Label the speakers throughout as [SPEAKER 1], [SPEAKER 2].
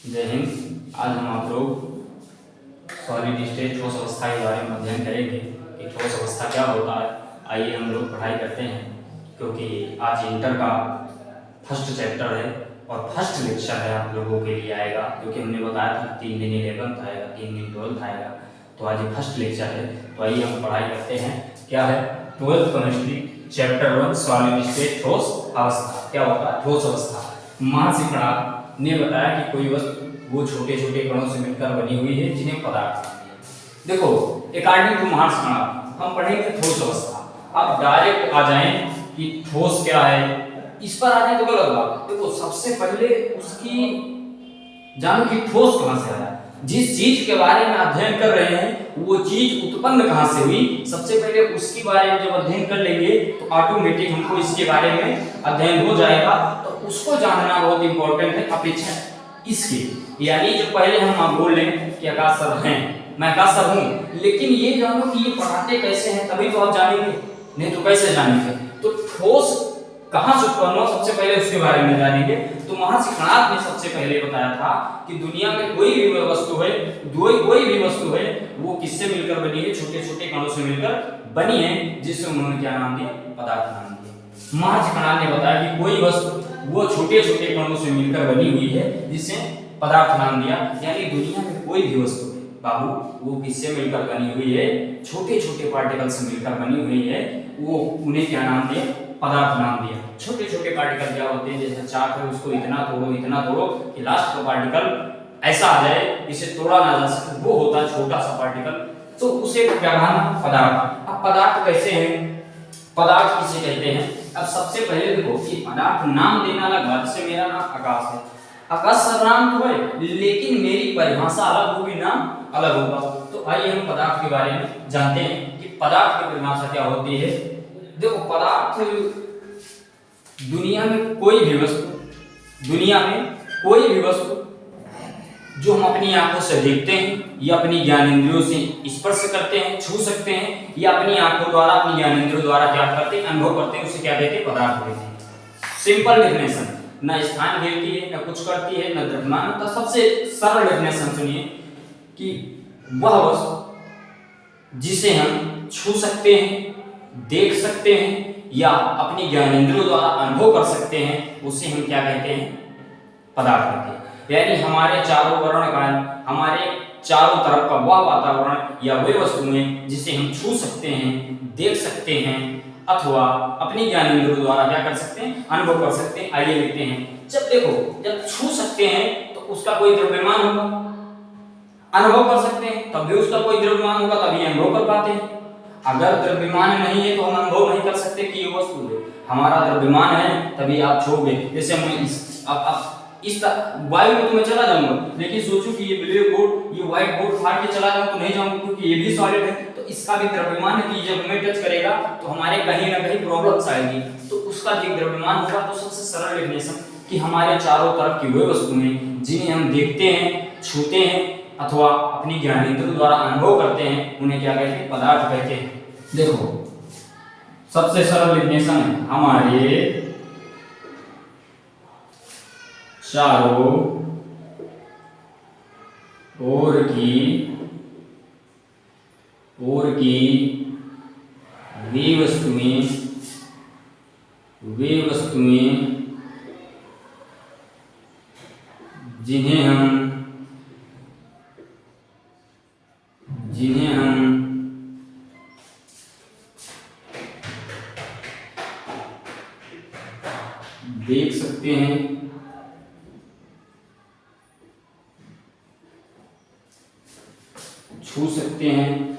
[SPEAKER 1] जय हिंद। आज हम आप लोग सॉलिड स्टेट ठोस अवस्था के बारे में अध्ययन करेंगे कि ठोस अवस्था क्या होता है। आइए हम लोग पढ़ाई करते हैं, क्योंकि आज इंटर का फर्स्ट चैप्टर है और फर्स्ट लेक्चर है आप लोगों के लिए आएगा, क्योंकि हमने बताया था 3 दिन 11th आएगा, 3 दिन 12th आएगा, तो आज ये फर्स्ट लेक्चर है। तो आइए हम पढ़ाई करते हैं। क्या है? 12th chemistry chapter 1 solid state ठोस अवस्था। क्या होता है? ठोस अवस्था। महर्षि कणाद ने बताया कि कोई वस्तु वो छोटे छोटे कणों से मिलकर बनी हुई है जिन्हें पदार्थ कहते हैं। देखो, अकॉर्डिंग टू महर्षि कणाद हम पढ़ेंगे ठोस अवस्था। अब डायरेक्ट आ जाएं कि ठोस क्या है, इस पर आ जाए तो गलत बात। देखो, सबसे पहले उसकी जानो कि ठोस कहां से आया। जिस चीज के बारे में अध्ययन कर रहे हैं वो चीज उत्पन्न कहां से हुई, सबसे पहले उसके बारे में जब अध्ययन कर लेंगे तो ऑटोमेटिक हमको इसके बारे में अध्ययन हो जाएगा। तो उसको जानना बहुत इंपॉर्टेंट है अपेक्षा इसके। यानी जो पहले हम बोल लें कि आकाश सर हैं, मैं आकाश सर हूं, लेकिन ये जानो कि ये पढ़ाते कैसे हैं, तभी तो आप जानेंगे, नहीं तो कैसे जानेंगे। तो ठोस कहां से उत्पन्न हो, सबसे पहले उसके बारे में जानेंगे। तो महर्षि कणाद ने सबसे पहले बताया था कि दुनिया में कोई भी वस्तु है, कोई भी वस्तु है, वो किससे मिलकर बनी है? छोटे छोटे कणों से मिलकर बनी है, जिससे उन्होंने क्या नाम दिया? पदार्थ नाम दिया। महर्षि कणाद ने बताया कि कोई वस्तु वो छोटे छोटे कणों से मिलकर बनी हुई है, जिससे पदार्थ नाम दिया। यानी दुनिया में कोई भी वस्तु है बाबू, वो किससे मिलकर बनी हुई है? छोटे छोटे पार्टिकल से मिलकर बनी हुई है, वो उन्हें क्या नाम दिया? पदार्थ नाम दिया। छोटे छोटे पार्टिकल क्या होते हैं? जैसे चाक है, उसको इतना तोड़ो कि लास्ट का पार्टिकल ऐसा आ जाए इसे तोड़ा ना जा सके, वो होता है छोटा सा पार्टिकल, तो उसे क्या कहना? पदार्थ। अब पदार्थ कैसे हैं, पदार्थ किसे कहते हैं? अब सबसे पहले देखो कि पदार्थ नाम देना अलग बात। जैसे मेरा नाम आकाश है, आकाश सर नाम तो है, लेकिन मेरी परिभाषा अलग होगी, नाम अलग होगा। तो आइए हम पदार्थ के बारे में जानते हैं कि पदार्थ की परिभाषा क्या होती है। देखो, पदार्थ दुनिया में कोई भी वस्तु जो हम अपनी आंखों से देखते हैं या अपनी ज्ञानेंद्रियों से स्पर्श करते हैं, छू सकते हैं, या अपनी आंखों द्वारा, अपनी ज्ञानेंद्रियों द्वारा क्या करते हैं? अनुभव करते हैं, उसे क्या कहते हैं? पदार्थ कहते हैं। सिंपल डेफिनेशन, ना स्थान घेरती है, ना कुछ करती है, ना द्रव्यमान होता। सबसे सरल डेफिनेशन सुनिए कि वह वस्तु जिसे हम छू सकते हैं, देख सकते हैं, या अपनी ज्ञानेंद्रियों द्वारा अनुभव कर सकते हैं, उसे हम क्या कहते हैं? पदार्थ कहते हैं। यानी हमारे चारों वर्ण का, हमारे चारों तरफ का वह वातावरण या वह वस्तुएं जिसे हम छू सकते हैं, देख सकते हैं, अथवा अपनी ज्ञानेंद्रियों द्वारा क्या कर सकते हैं? अनुभव कर सकते हैं। आइए लिखते हैं। जब छू सकते हैं तो उसका कोई द्रव्यमान होगा, अनुभव कर सकते हैं तब भी उसका कोई द्रव्यमान होगा, तभी अनुभव कर पाते हैं। अगर द्रव्यमान नहीं है तो हम अनुभव नहीं कर सकते कि ये वस्तु है। हमारा द्रव्यमान है तभी आप छोड़ोगे। जैसे मैं इस वायु में तो मैं चला जाऊंगा, लेकिन सोचो कि ये ब्लैक बोर्ड, ये व्हाइट बोर्ड फाड़ के चला जाऊं तो नहीं जाऊंगा, क्योंकि ये भी सॉलिड है। तो इसका भी द्रव्यमान है कि जब हमें टच करेगा तो हमारे कहीं ना कहीं प्रॉब्लम्स आएगी, तो उसका भी द्रव्यमान होगा। तो सबसे सरल डेफिनेशन कि हमारे चारों तरफ की वह वस्तुएं जिन्हें हम देखते हैं, छूते हैं, अथवा अपनी ज्ञानेंद्रियों द्वारा अनुभव करते हैं, उन्हें क्या कहते हैं? पदार्थ कहते हैं। देखो, सबसे सरल डेफिनेशन है हमारे चारों ओर की वे वस्तुएं जिन्हें हम देख सकते हैं, छू सकते हैं,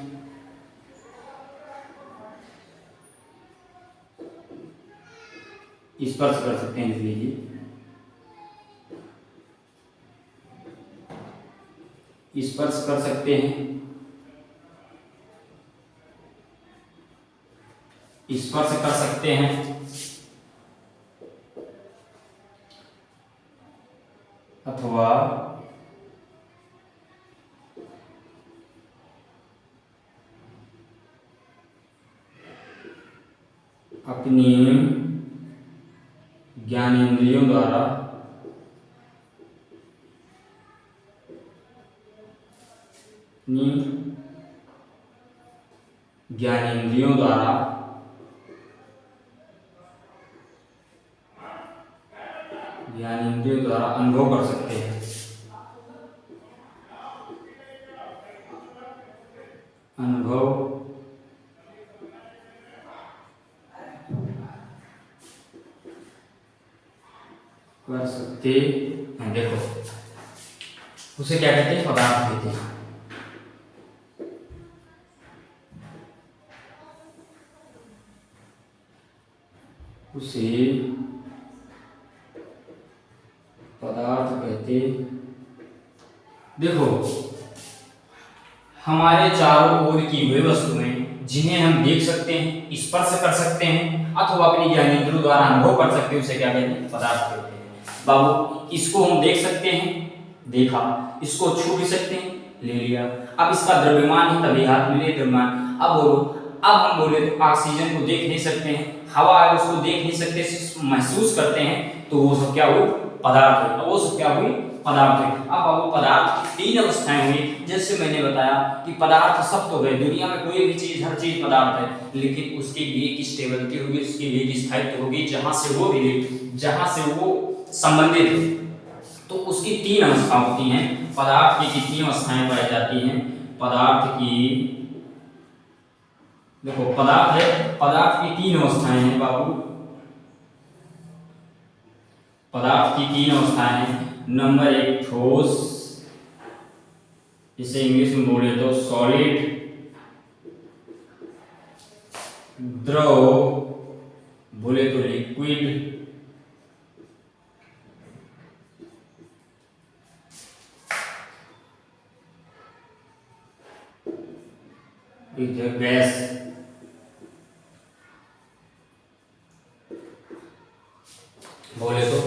[SPEAKER 1] स्पर्श कर सकते हैं, लिख लीजिए, स्पर्श कर सकते हैं, अथवा अपनी ज्ञानेंद्रियों द्वारा ज्ञानेंद्रियों द्वारा अनुभव कर सकते हैं। अनुभव कर सकते हैं। देखो उसे क्या कहते हैं? पदार्थ कहते हैं। उसे पदार्थ कहते। देखो हमारे चारों ओर की वे वस्तुएं जिन्हें हम देख सकते हैं, स्पर्श कर सकते हैं अथवा अपनी ज्ञानेंद्रियों द्वारा अनुभव कर सकते हैं, उसे क्या कहते हैं? पदार्थ कहते हैं। बाबू इसको हम देख सकते हैं, देखा, इसको छू भी सकते हैं, ले लिया। अब इसका द्रव्यमान है तभी हाथ में ले द्रव्यमान। अब बोलो, अब हम बोले तो ऑक्सीजन को देख नहीं सकते हैं, हवा है उसको देख नहीं सकते, महसूस करते हैं, तो वो सब क्या हुई? पदार्थ है। वो सब क्या हुई? पदार्थ है। अब वो पदार्थ की तीन अवस्थाएं हुई। जैसे मैंने बताया कि पदार्थ सब तो है, दुनिया में कोई भी चीज, हर चीज पदार्थ है, लेकिन उसकी भी एक स्टेबिलिटी होगी, उसकी भी एक स्थायित्व होगी, जहां से वो संबंधित है। तो उसकी तीन अवस्था होती हैं। पदार्थ की कितनी अवस्थाएं पाई जाती हैं? पदार्थ की, देखो पदार्थ है, पदार्थ की तीन अवस्थाएं हैं बाबू। पदार्थ की तीन अवस्थाएं हैं। नंबर एक ठोस, इसे इंग्लिश में बोले तो सॉलिड, द्रव बोले तो लिक्विड, गैस। बोले तो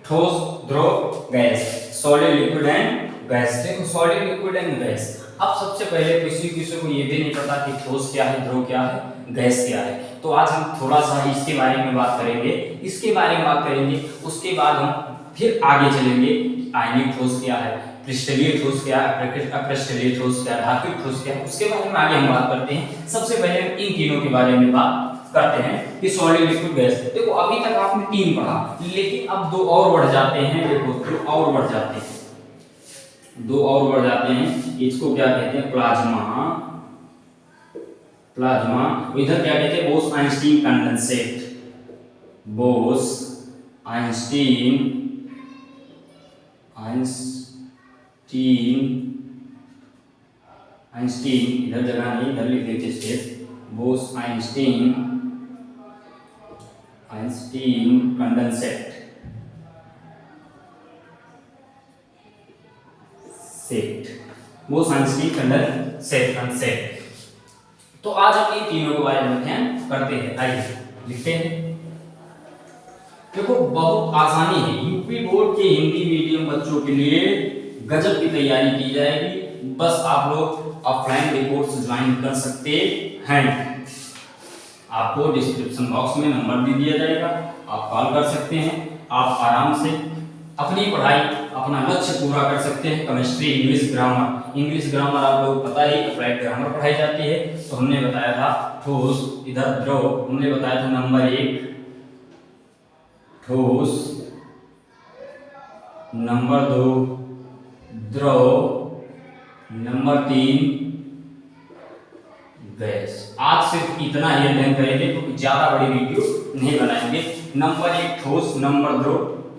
[SPEAKER 1] ठोस, द्रव, gas, solid, liquid and gas. देखो सॉलिड, लिक्विड एंड गैस। अब सबसे पहले किसी को ये भी नहीं पता कि ठोस क्या है, द्रव क्या है, गैस क्या है। तो आज हम थोड़ा सा इसके बारे में बात करेंगे, उसके बाद हम फिर आगे चलेंगे। आयनिक ठोस क्या है, क्रिस्टलीय ठोस क्या है, अक्रिस्टलीय ठोस क्या है, धात्विक ठोस क्या है, उसके बारे में आगे हम बात करते हैं। सबसे पहले हम इन तीनों के बारे में बात करते हैं कि सॉलिड, लिक्विड, गैस। देखो अभी तक आपने तीन पढ़ा, लेकिन अब दो और बढ़ जाते हैं। देखो दो और बढ़ जाते हैं। इसको क्या कहते हैं? प्लाज्मा। इधर क्या कहते हैं? Bose-Einstein condensate. आइंस्टीन इधर जगह नहीं, इधर लिख देते step. Bose-Einstein condensate. Bose-Einstein condensate. तो आज हम इन तीनों के बारे में अध्ययन करते हैं। आइए लिखते हैं। देखो बहुत आसानी है, यूपी बोर्ड के हिंदी मीडियम बच्चों के लिए गजब की तैयारी की जाएगी। बस आप लोग ऑफलाइन रिपोर्ट्स ज्वाइन कर सकते हैं। आपको डिस्क्रिप्शन बॉक्स में नंबर भी दिया जाएगा, आप कॉल कर सकते हैं। आप आराम से अपनी पढ़ाई, अपना लक्ष्य पूरा कर सकते हैं। केमिस्ट्री, इंग्लिश ग्रामर आप लोग पता ही, अप्लाइड ग्रामर पढ़ाई जाती है। तो हमने बताया था ठोस, इधर द्रव, हमने बताया था नंबर एक ठोस, नंबर दो द्रव, नंबर तीन गैस। आज सिर्फ इतना ही अध्ययन करेंगे, क्योंकि ज्यादा बड़ी वीडियो नहीं बनाएंगे। नंबर एक ठोस, नंबर दो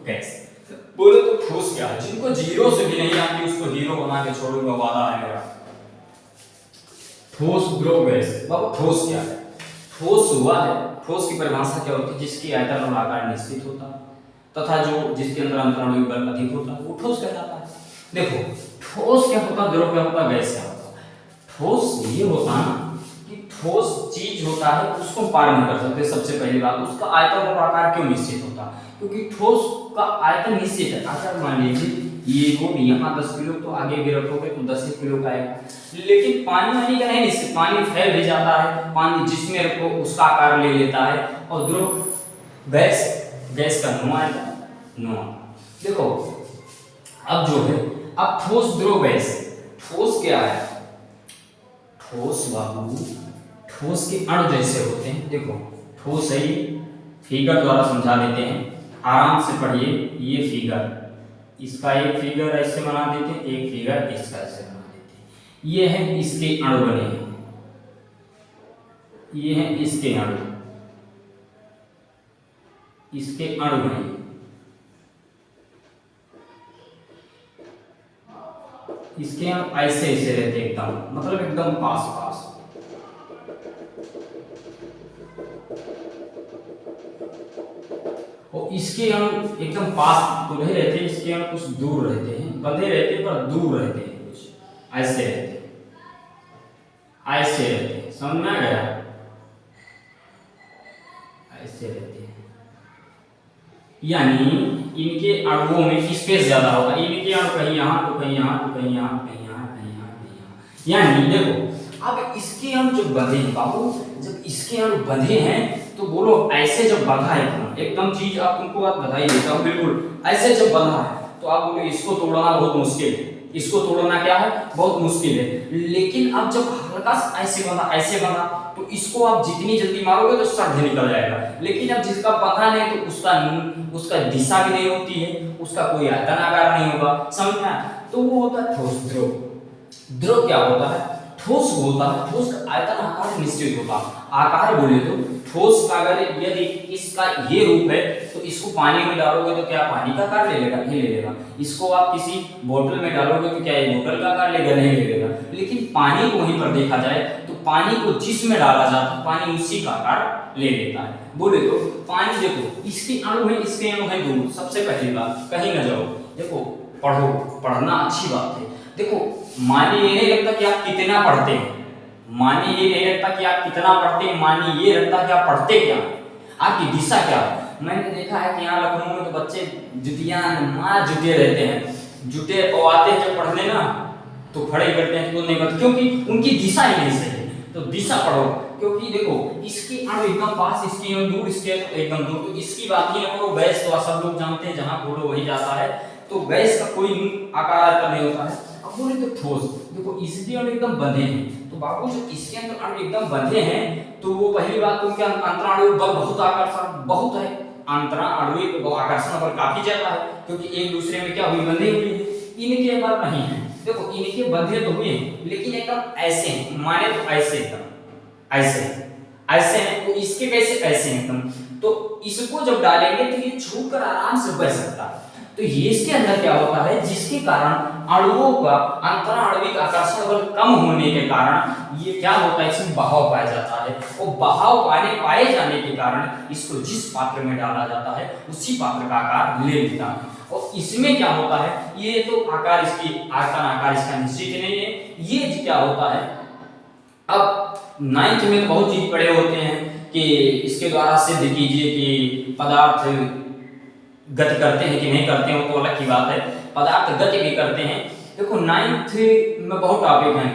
[SPEAKER 1] गैस। बोलो तो ठोस क्या है? जिनको जीरो से भी नहीं आती उसको हीरो बना के छोड़ूंगा, वादा है मेरा। ठोस, द्रव, गैस। बाबू ठोस क्या है? ठोस हुआ है, ठोस की परिभाषा क्या होती है? जिसकी आयतन और आकार निश्चित होता है तथा जिसके अंदर अंतरण बल अधिक होता है, वो ठोस कहलाता है। देखो ठोस क्या होता है, द्रव क्या होता है, गैस क्या होता है? ठोस ये होता है कि ठोस चीज होता है, उसको पार नहीं कर सकते। सबसे पहली बात, उसका आयतन और आकार क्यों निश्चित होता है? क्योंकि ठोस का आयतन निश्चित है। अगर मान लीजिए ये रोड यहाँ 10 किलो, तो आगे भी रखोगे तो 10 किलो का आएगा। लेकिन पानी का नहीं निश्चित, पानी फैल भी जाता है, पानी जिसमें रखो उसका आकार ले लेता है। और द्रव, गैस का नो आएगा, नो। देखो अब जो है, अब ठोस, द्रव, गैस। ठोस क्या है? ठोस बाबू, ठोस के अणु जैसे होते हैं। देखो ठोस है, फिगर द्वारा समझा देते हैं, आराम से पढ़िए। ये फिगर, इसका एक फिगर ऐसे बना देते हैं, एक फिगर इसका ऐसे बना देते हैं। ये है इसके अणु बने हैं, ये है इसके अणु, इसके अणु बने। इसके अणु ऐसे ऐसे रहते हैं, एकदम मतलब एकदम पास पास। और इसके अणु एकदम पास तो नहीं रहते, इसके अणु कुछ दूर रहते हैं, बंधे रहते हैं पर दूर रहते हैं, कुछ ऐसे रहते हैं, ऐसे रहते हैं। समझ में आ गया? ऐसे रहते हैं, यानी इनके अणुओं में स्पेस ज्यादा होगा। इनके अणु कहीं यहाँ तो कहीं यहाँ तो कहीं यहाँ, कहीं यहाँ, कहीं यहाँ, कहीं यहाँ। यानी देखो अब इसके अणु जब बंधे हैं बाबू, जब इसके अणु बंधे हैं तो बोलो ऐसे जब बंधा है एकदम चीज, आप तुमको बात बता ही देता हूँ, बिल्कुल ऐसे जब बंधा है तो आप बोलो इसको तोड़ना बहुत मुश्किल है, इसको तोड़ना क्या है बहुत मुश्किल है। लेकिन अब जब हल्का सा ऐसे बंधा तो इसको आप जितनी जल्दी मारोगे तो सट निकल जाएगा। लेकिन अब जिसका बंधा नहीं तो उसका दिशा भी नहीं होती है, उसका कोई आयतन आकार नहीं होगा। समझ में? तो वो होता है ठोस द्रव। द्रव क्या होता है? ठोस होता है, ठोस का आयतन आकार निश्चित होता है। आकार बोले तो ठोस का अगर यदि इसका ये रूप है तो इसको पानी में डालोगे तो क्या पानी का आकार ले लेगा? नहीं ले लेगा। इसको आप किसी बोतल में डालोगे तो क्या ये बोतल का आकार लेगा? नहीं ले लेगा। लेकिन पानी को वहीं पर देखा जाए तो पानी को जिसमें डाला जाता है पानी उसी का आकार ले लेता है। बोले तो पानी देखो इसके अणु है, इसके अणु है दोनों। सबसे पहली बात कहीं ना जाओ, देखो पढ़ो, पढ़ना अच्छी बात है। देखो मानिए ये नहीं लगता कि आप कितना पढ़ते हैं, मानिए ये नहीं लगता कि आप कितना पढ़ते हैं, मानिए ये लगता कि आप पढ़ते क्या, आपकी दिशा क्या है। मैंने देखा है कि यहाँ लखनऊ में तो बच्चे जुतियां मार जुटे रहते हैं, जुटे पवाते हैं जब पढ़ने ना तो खड़े करते हैं तो नहीं पढ़ते, क्योंकि उनकी दिशा ही नहीं सही है। तो दिशा पढ़ो, क्योंकि देखो इसकी अणु एकदम पास, इसकी अणु दूर, इसके एकदम दूर। तो इसकी बात ही ना करो, गैस तो सब लोग जानते हैं जहाँ बोलो वही जाता है, तो गैस का कोई आकार का नहीं होता है। अब बोले तो ठोस, देखो इसके अणु एकदम बंधे हैं, तो बाबू जो इसके अंदर अणु एकदम बंधे हैं तो वो पहली बात तो क्या अंतराणु बल बहुत आकर्षण बहुत है, अंतराणु आकर्षण बल काफी ज्यादा है, क्योंकि एक दूसरे में क्या हुई बंधे हुए हैं। इनके बल नहीं है, देखो इनके बंधे तो हुए लेकिन एकदम ऐसे हैं, माने तो ऐसे एकदम ऐसे ऐसे हैं, तो इसके कैसे ऐसे हैं एकदम। तो इसको जब डालेंगे तो ये छूकर आराम से बह सकता है। तो ये इसके अंदर क्या होता है, जिसके कारण अणुओं का अंतराणविक आकर्षण बल कम होने के कारण ये क्या होता है, इसमें बहाव पाया जाता है। और बहाव पाए जाने के कारण इसको जिस पात्र में डाला जाता है उसी पात्र का आकार ले लेता है। और इसमें क्या होता है, ये तो आकार इसकी आयतन आकार इसका निश्चित नहीं है। ये क्या होता है, अब 9th में तो बहुत चीज पढ़े होते हैं कि इसके द्वारा सिद्ध कीजिए कि पदार्थ गति करते हैं कि नहीं करते हैं, तो अलग की बात है। पदार्थ गति भी करते हैं। देखो 9th में बहुत टॉपिक हैं,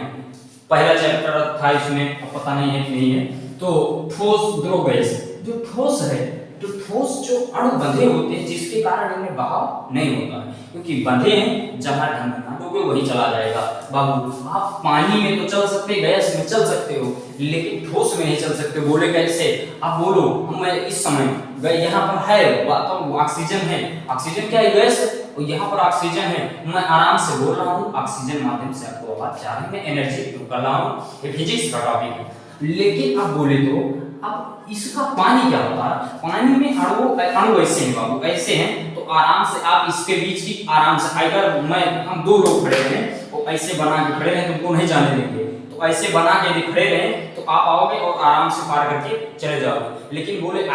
[SPEAKER 1] पहला चैप्टर था इसमें, अब पता नहीं है कि नहीं है। तो ठोस द्रव गैस, जो ठोस है, जो ठोस जो अणु बंधे होते हैं जिसके कारण इनमें बहाव नहीं होता है, क्योंकि बंधे हैं जहां ढंग ना डूबे वही चला जाएगा। बाबू आप पानी में तो चल सकते, गैस में चल सकते हो, लेकिन ठोस में नहीं चल सकते। बोले कैसे? आप बोलो हम इस समय यहाँ पर है तो ऑक्सीजन है, ऑक्सीजन क्या है, गैस, और यहाँ पर ऑक्सीजन है। मैं आराम से बोल रहा हूँ, ऑक्सीजन माध्यम से आपको आवाज जा रही है, एनर्जी कर रहा हूँ, ये फिजिक्स का टॉपिक है। लेकिन अब बोले तो अब इसका पानी क्या होता है, पानी में अणु ऐसे हैं बाबू, ऐसे हैं, तो आराम से आप इसके बीच की आराम से, अगर हम दो लोग खड़े हैं और ऐसे बना के खड़े हैं, तुमको नहीं जाने देंगे, तो ऐसे बना के यदि खड़े रहे तो आप आओगे और आराम से पार करके चले जाओगे। लेकिन बोले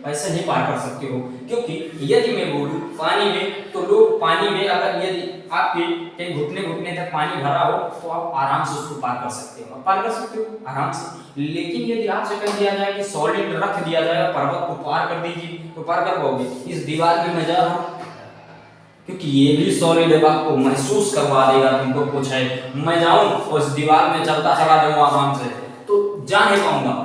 [SPEAKER 1] ऐसे नहीं पार कर सकते हो, क्योंकि यदि मैं बोलूं पानी में, तो लोग पानी में अगर यदि आपके कहीं घुटने तक पानी भरा हो तो आप आराम से उसको पार कर सकते हो, पार कर सकते हो आराम से। लेकिन यदि आपसे कह दिया जाए कि सॉलिड रख दिया जाए, पर्वत को पार कर दीजिए, तो पार कर पाओगे? इस दीवार में मैं जा रहा हूँ, क्योंकि ये भी सॉलिड है, आपको महसूस करवा देगा, तुमको कुछ है। मैं जाऊं और इस दीवार में चलता चला जाऊँ आराम से, तो जा नहीं पाऊंगा,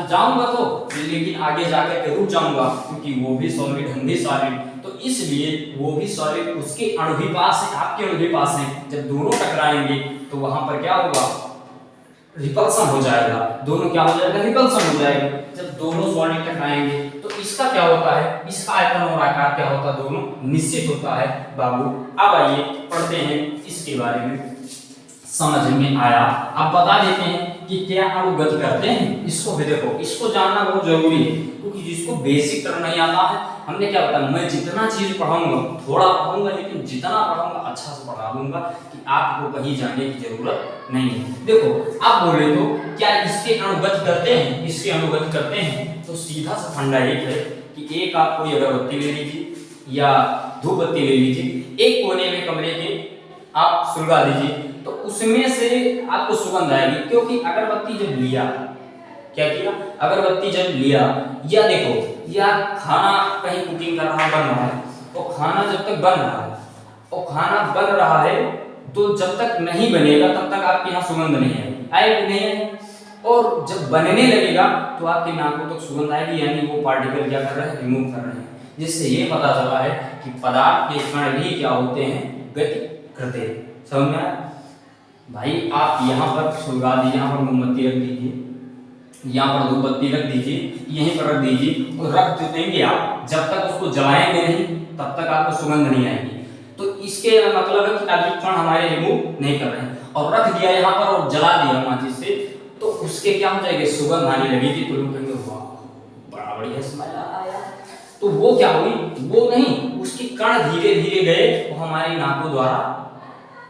[SPEAKER 1] जाऊंगा तो लेकिन आगे जाकर के रुक जाऊंगा, क्योंकि वो भी सॉलिड, हम भी सॉलिड। तो इसलिए वो भी सॉलिड, उसके अणु भी पास है, आपके अणु भी पास है। जब दोनों टकराएंगे तो वहां पर क्या होगा, रिपल्सन हो जाएगा, दोनों क्या हो जाएगा, रिपल्सन हो जाएगा। जब दोनों सॉलिड टकराएंगे तो इसका क्या होता है, इसका आयतन और आकार क्या होता है, दोनों निश्चित होता है बाबू। अब आइए पढ़ते हैं इसके बारे में, समझ में आया। अब बता देते हैं कि क्या अणु गति करते हैं, इसको भी देखो, इसको जानना बहुत जरूरी है, क्योंकि जिसको बेसिक टर्म नहीं आता है, हमने क्या बताया, मैं जितना चीज पढ़ाऊंगा थोड़ा पढ़ाऊंगा, लेकिन जितना पढ़ाऊंगा अच्छा से पढ़ा दूंगा कि आपको कहीं जाने की जरूरत नहीं है। देखो आप बोले तो क्या इसके अणु गति करते हैं, इसके अणु गति करते हैं, तो सीधा सा फंडा एक है कि एक आप कोई अगरबत्ती ले लीजिए या धूप बत्ती ले लीजिए, एक कोने में कमरे के आप सुलगा दीजिए, तो उसमें से आपको सुगंध आएगी। क्योंकि अगरबत्ती जब लिया, क्या किया, अगरबत्ती जब लिया, या देखो या खाना कहीं कुकिंग कर रहा बन रहा है, तो खाना जब तक बन रहा है, और खाना बन रहा है, तो जब तक नहीं बनेगा तब तक आपके यहाँ सुगंध नहीं आएगी, आएगी नहीं आएगी। और जब बनने लगेगा तो आपके नाकों तक सुगंध आएगी, यानी वो पार्टिकल क्या कर रहे हैं, रिमूव कर रहे हैं। जिससे ये पता चला है कि पदार्थ के कण भी क्या होते हैं, गति करते हैं। समझ में आया भाई? आप यहाँ पर सुलगा दीजिए, यहाँ पर मोमबत्ती रख दीजिए, यहाँ पर धूप बत्ती रख दीजिए, यहीं पर रख दीजिए, और रख देंगे आप, जब तक उसको जलाएंगे नहीं तब तक आपको सुगंध नहीं आएगी। तो इसके मतलब है कि अभी कण हमारे रिमूव नहीं कर रहे हैं, और रख दिया यहाँ पर और जला दिया माचिस से, तो उसके क्या हो जाएगा, सुगंध आने लगेगी, तो लोग कहेंगे वाह बड़ा बढ़िया स्मेल आ रहा है। तो वो क्या हुई, वो नहीं, उसके कण धीरे धीरे गए, वो हमारी नाकों द्वारा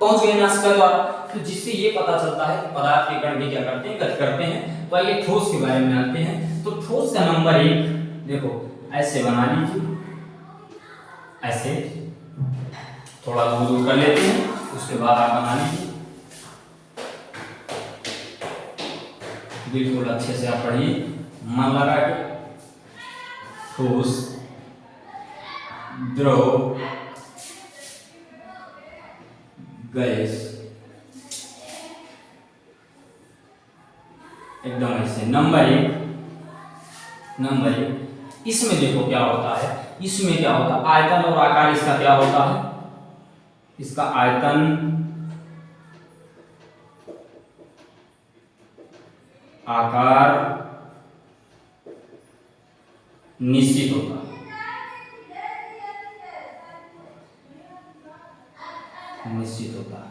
[SPEAKER 1] पहुंच गए, नासिका द्वारा। तो जिससे ये पता चलता है कि पदार्थ के कण भी क्या करते हैं, गति करते हैं। तो आइए ठोस के बारे में जानते हैं। तो ठोस का नंबर 1 देखो, ऐसे बना लीजिए, ऐसे थोड़ा दूर दूर कर लेते हैं, उसके बाद आप बना लीजिए, बिल्कुल अच्छे से आप पढ़िए, मन लगा के। ठोस, द्रव, गैस, एकदम ऐसे। नंबर 1 इसमें देखो क्या होता है, इसमें क्या होता है, आयतन और आकार इसका क्या होता है, इसका आयतन, आकार निश्चित होता है, निश्चित होता है।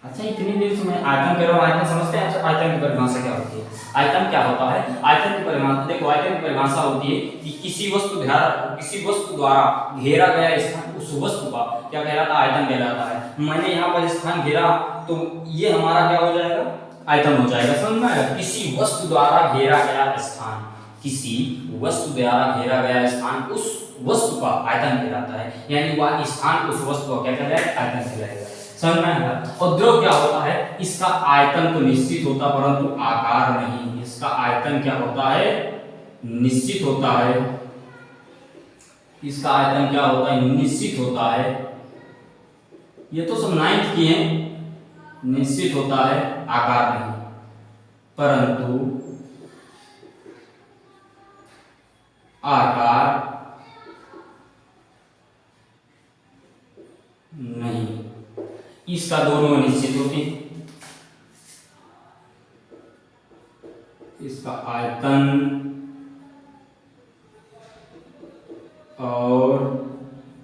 [SPEAKER 1] अच्छा इतनी देर से मैं आयतन कह रहा हूँ, आयतन समझते हैं? अच्छा आयतन की परिभाषा क्या होती है, आयतन क्या होता है? आयतन की परिभाषा देखो, आयतन की परिभाषा होती है कि किसी वस्तु द्वारा घेरा गया स्थान, उस वस्तु का क्या कहलाता है, आयतन कहलाता है। मैंने यहाँ पर स्थान घेरा, तो ये हमारा क्या हो जाएगा, आयतन हो जाएगा। समझ में आएगा? किसी वस्तु द्वारा घेरा गया स्थान, किसी वस्तु द्वारा घेरा गया स्थान उस वस्तु का आयतन कहलाता है, यानी वह स्थान उस वस्तु का क्या कहलाएगा, आयतन कहलाएगा। समझ में आएगा? और द्रव क्या होता है, इसका आयतन तो निश्चित होता परंतु आकार नहीं, इसका आयतन क्या होता है, निश्चित होता है, इसका आयतन क्या होता है, निश्चित होता है। ये तो सब 9th की है, निश्चित होता है, आकार नहीं, परंतु आकार नहीं, इसका दोनों निश्चित होती, इसका आयतन और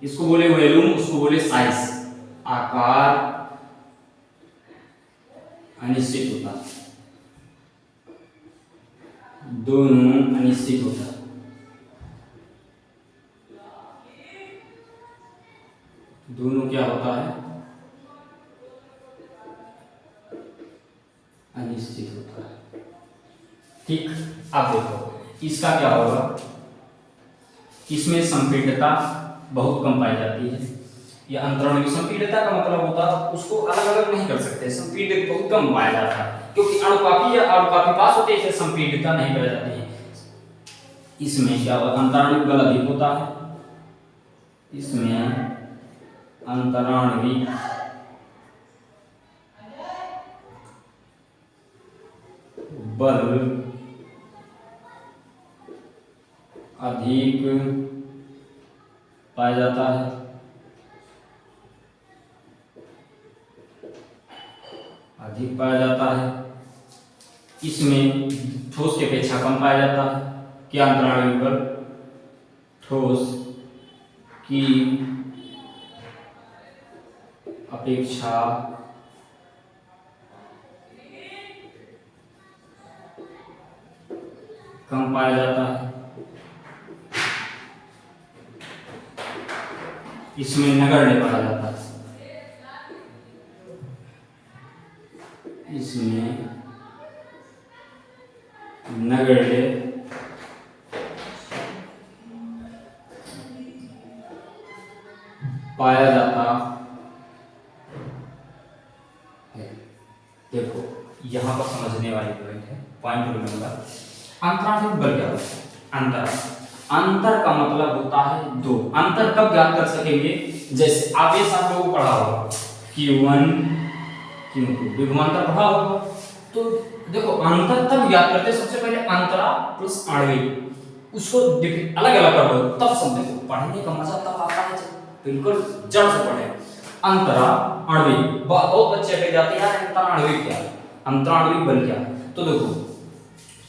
[SPEAKER 1] इसको बोले वॉल्यूम, उसको बोले साइज, आकार अनिश्चित होता, दोनों अनिश्चित होता। दोनों क्या होता है, अनिश्चित होता है। ठीक, अब देखो इसका क्या होगा, इसमें संपीड़ितता बहुत कम पाई जाती है। या अंतरण की संपीड़ितता का मतलब होता है उसको अलग अलग नहीं कर सकते, संपीड़ित बहुत कम पाया जाता है, क्योंकि अणुकापी या अणुकापी पास होते हैं, संपीड़ितता नहीं पाई जाती है। इसमें क्या होता है, अंतराणु बल अधिक होता है, इसमें अंतराणु बल अधिक पाया जाता है। अधिक पाया जाता है। इसमें ठोस की अपेक्षा कम पाया जाता है। क्या अंतराणु बल? ठोस की अपेक्षा कम पाया जाता है। इसमें नगण्य पाया जाता है। इसमें नगण्य पाया जाता है। देखो यहां पर समझने वाली पॉइंट है, पॉइंट रिमेंबर। अंतराणु बल क्या होता है? अंतर का मतलब होता है दो। अंतर कब ज्ञात कर सकेंगे? जैसे आवेश आप लोगों को पढ़ा होगा Q1 Q2, विभवांतर पढ़ा होगा। तो देखो अंतर तब ज्ञात करते हैं, सबसे पहले अंतरा प्लस आणविक, उसको अलग अलग कर दो, तब समझो। पढ़ने का मजा तब आता है जब बिल्कुल जड़ से पढ़े। अंतरा आणविक, बहुत बच्चे कह जाते हैं यार अंतरा आणविक क्या है, अंतरा आणविक बल क्या है। तो देखो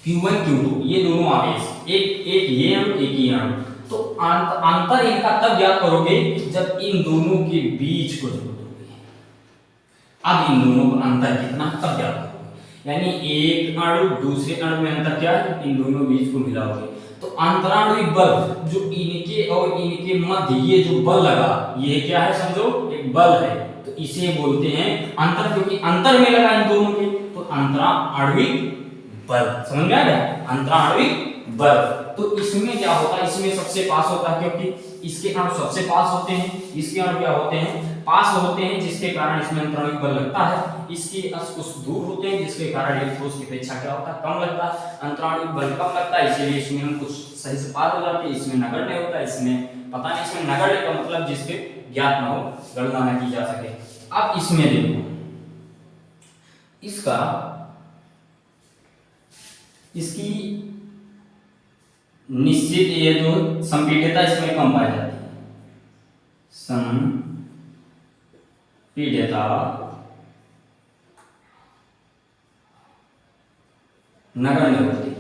[SPEAKER 1] Q1 Q2 ये दोनों आवेश, एक ये अणु एक ये अणु, तो अंतर इनका तब ज्ञात करोगे जब इन दोनों के बीच को जोड़ोगे। अब इन दोनों का अंतर कितना तब ज्ञात करोगे, यानी एक अणु दूसरे अणु में अंतर क्या है, इन दोनों बीच को मिलाओगे। तो अंतराणविक बल जो इनके और इनके मध्य ये जो बल लगा, ये क्या है समझो, एक बल है। तो इसे बोलते हैं अंतर, क्योंकि अंतर में लगा इन दोनों के, तो अंतराणविक बल। समझ में आ गया? अंतराणविक बल। तो इसमें क्या होता है, इसमें सबसे पास होता है, क्योंकि इसके अणु सबसे पास होते हैं, इसके अणु क्या होते हैं, पास होते हैं, जिसके कारण इसमें अंतराणविक बल लगता है। इसके कुछ दूर होते हैं, जिसके कारण ये ठोस की अपेक्षा क्या होता है, कम लगता है। अंतराणविक बल कम लगता है, इसलिए इसमें हम कुछ सही से पार हो जाते हैं। इसमें नगण्य होता है, इसमें पता नहीं। इसमें नगण्य का मतलब जिसके ज्ञात न हो, गणना न की जा सके। अब इसमें देखो, इसकी निश्चित ये जो संपीड्यता इसमें कम पाई जाती है, संपीड्यता नगण्य होती है,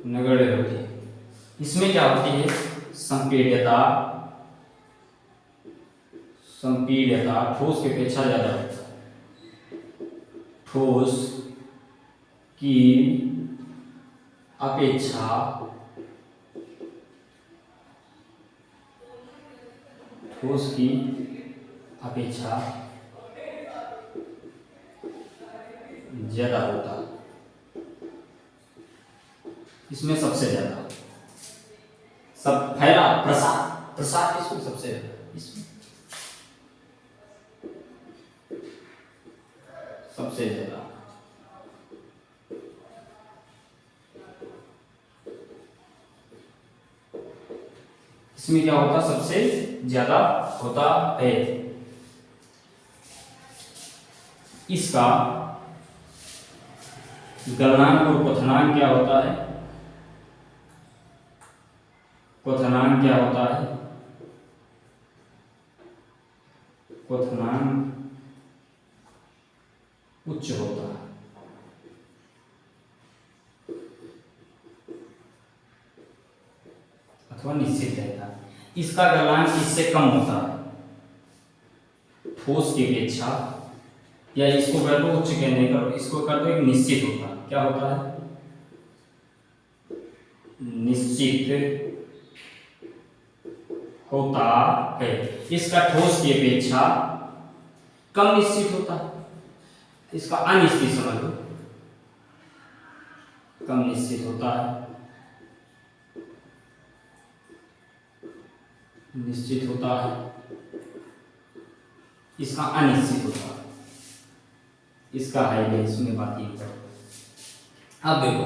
[SPEAKER 1] नगण्य होती है। इसमें क्या होती है, संपीड्यता ठोस की अपेक्षा ज्यादा होता है। ठोस की अपेक्षा ज्यादा होता है। इसमें सबसे ज्यादा सब फैला प्रसार इसमें सबसे ज्यादा, इसमें सबसे ज्यादा। इसमें क्या होता, सबसे ज्यादा होता है। इसका गलनांक और क्वथनांक क्या होता है, क्वथनांक क्या होता है, क्वथनांक उच्च होता है, अथवा निश्चित रहता है। इसका गलनांक इससे कम होता है ठोस की अपेक्षा, या इसको कर दो उच्च कहने का, इसको कर दो एक निश्चित होता है। क्या होता है, निश्चित होता है। इसका ठोस की अपेक्षा कम निश्चित होता है। इसका अनिश्चित समझ लो, कम निश्चित होता है, निश्चित होता है। इसका अनिश्चित होता है, इसका है, इसमें बात ये करो। अब देखो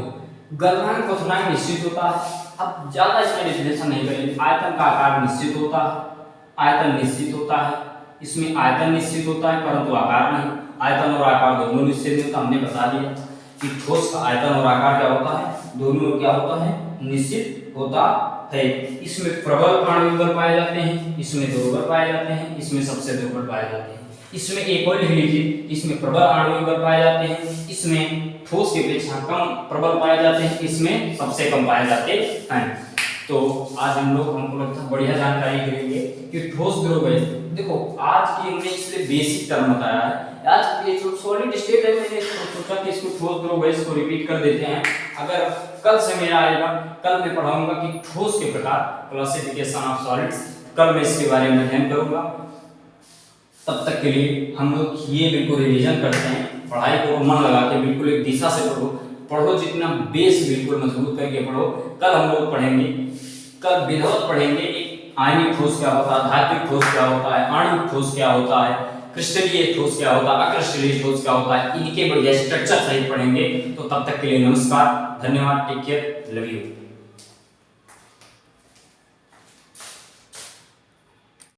[SPEAKER 1] गलनांक क्वथनांक निश्चित होता है। अब ज्यादा इसका विश्लेषण नहीं करेंगे। आयतन का आकार निश्चित होता है, आयतन निश्चित होता है। इसमें आयतन निश्चित होता है परंतु आकार नहीं। आयतन और आकार दोनों निश्चित नहीं होता, हमने बता दिया कि ठोस का आयतन और आकार क्या होता है, दोनों क्या होता है, निश्चित होता है, इसमें प्रबल आणविक बल पाए जाते हैं, इसमें दुर्बल पाए जाते हैं, इसमें सबसे दुर्बल पाए जाते हैं। इसमें एक और लिख लीजिए, इसमें प्रबल आणविक बल पाए जाते हैं, इसमें ठोस की अपेक्षा कम प्रबल पाए जाते हैं, इसमें सबसे कम पाए जाते हैं। तो आज हम लोग हमको लगता है बढ़िया जानकारी करेंगे कि ठोस द्रव गैस। देखो आज की हमने इसलिए बेसिक टर्म बताया है, आज ये जो सॉलिड स्टेट है मैंने सोचा कि इसको ठोस द्रव गैस को रिपीट कर देते हैं। अगर कल से मेरा आएगा, कल मैं पढ़ाऊंगा कि ठोस के प्रकार, क्लासिफिकेशन ऑफ सॉलिड्स, कल मैं इसके बारे में अध्ययन करूंगा। तब तक के लिए हम लोग ये बिल्कुल रिवीजन करते हैं, पढ़ाई को मन लगा के बिल्कुल एक दिशा से पढ़ो, जितना बेस बिल्कुल मजबूत करके पढ़ो। कल हम लोग पढ़ेंगे, कल विधिवत पढ़ेंगे एक आयनिक ठोस क्या होता है, धात्विक ठोस क्या होता है, आणविक ठोस क्या होता है, क्रिस्टलीय ठोस क्या होता है, अक्रिस्टलीय ठोस क्या होता है, इनके बढ़िया स्ट्रक्चर सहित पढ़ेंगे। तो तब तक के लिए नमस्कार, धन्यवाद, टेक केयर, लव यू।